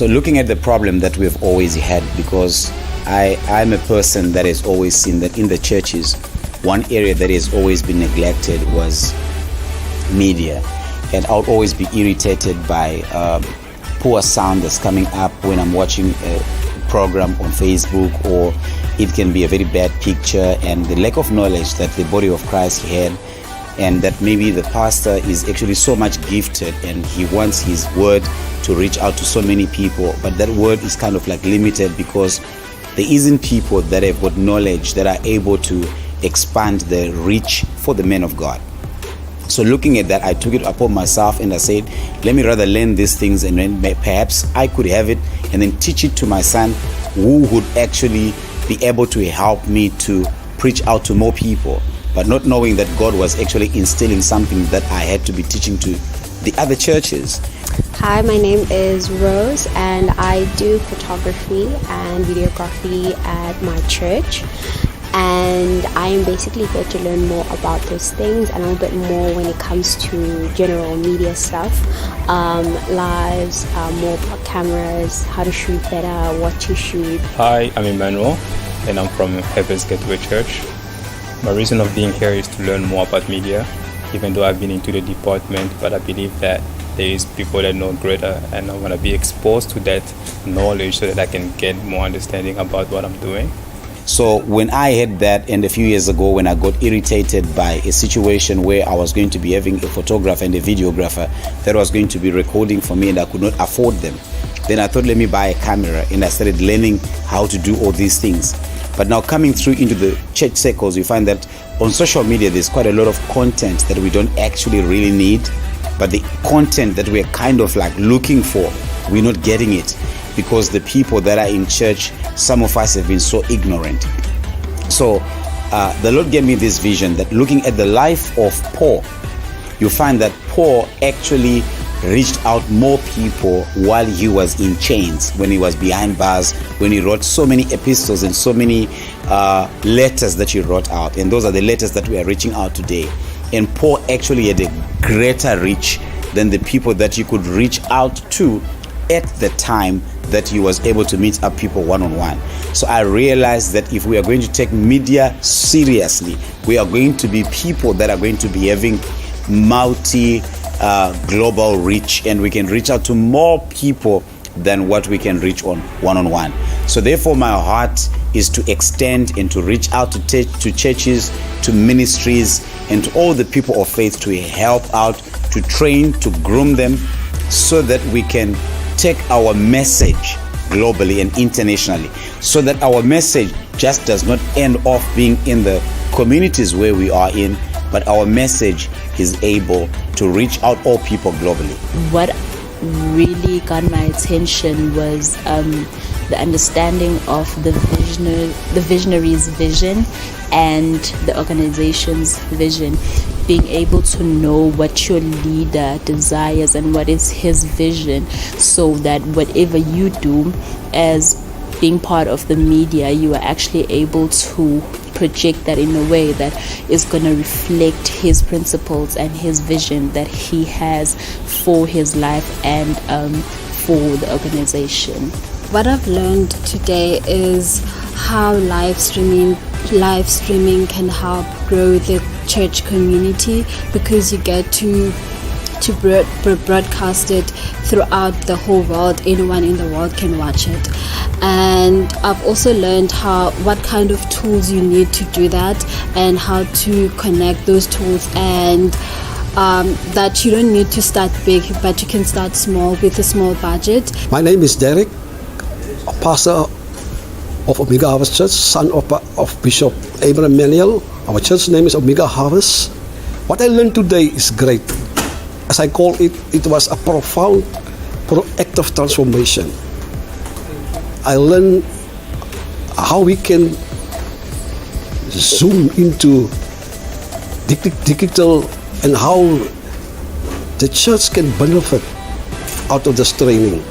So looking at the problem that we've always had, because I'm a person that has always seen that in the churches, one area that has always been neglected was media. And I would always be irritated by poor sound that's coming up when I'm watching a program on Facebook, or it can be a very bad picture, and the lack of knowledge that the body of Christ had, and that maybe the pastor is actually so much gifted and he wants his word to reach out to so many people, but that word is kind of like limited because there isn't people that have got knowledge that are able to expand the reach for the men of God. So looking at that, I took it upon myself and I said, let me rather learn these things, and then perhaps I could have it and then teach it to my son, who would actually be able to help me to preach out to more people, but not knowing that God was actually instilling something that I had to be teaching to the other churches. Hi, my name is Rose, and I do photography and videography at my church. And I am basically here to learn more about those things and a little bit more when it comes to general media stuff, lives, more cameras, how to shoot better, what to shoot. Hi, I'm Emmanuel, and I'm from Heaven's Gateway Church. My reason of being here is to learn more about media, even though I've been into the department, but I believe that there is people that know greater, and I want to be exposed to that knowledge so that I can get more understanding about what I'm doing. So when I had that, and a few years ago when I got irritated by a situation where I was going to be having a photographer and a videographer that was going to be recording for me and I could not afford them, then I thought, let me buy a camera, and I started learning how to do all these things. But now coming through into the church circles, you find that on social media there's quite a lot of content that we don't actually really need, but the content that we're kind of like looking for, we're not getting it, because the people that are in church, some of us have been so ignorant. So the Lord gave me this vision that looking at the life of Paul, you find that Paul actually reached out more people while he was in chains, when he was behind bars, when he wrote so many epistles and so many letters that he wrote out. And those are the letters that we are reaching out today. And Paul actually had a greater reach than the people that he could reach out to at the time that he was able to meet up people one-on-one. So I realized that if we are going to take media seriously, we are going to be people that are going to be having global reach, and we can reach out to more people than what we can reach on one-on-one. So therefore my heart is to extend and to reach out to churches, to ministries, and to all the people of faith, to help out, to train, to groom them, so that we can take our message globally and internationally, so that our message just does not end off being in the communities where we are in, but our message is able to reach out all people globally. What really got my attention was the understanding of the visionary's vision and the organization's vision. Being able to know what your leader desires and what is his vision, so that whatever you do as being part of the media, you are actually able to project that in a way that is going to reflect his principles and his vision that he has for his life and for the organization. What I've learned today is how live streaming can help grow the church community, because you get to broadcast it throughout the whole world. Anyone in the world can watch it. And I've also learned what kind of tools you need to do that, and how to connect those tools, and that you don't need to start big, but you can start small with a small budget. My name is Derek, a pastor of Omega Harvest Church, son of Bishop Abraham Manuel. Our church name is Omega Harvest. What I learned today is great. As I call it, it was a profound act of transformation. I learned how we can zoom into digital, and how the church can benefit out of this training.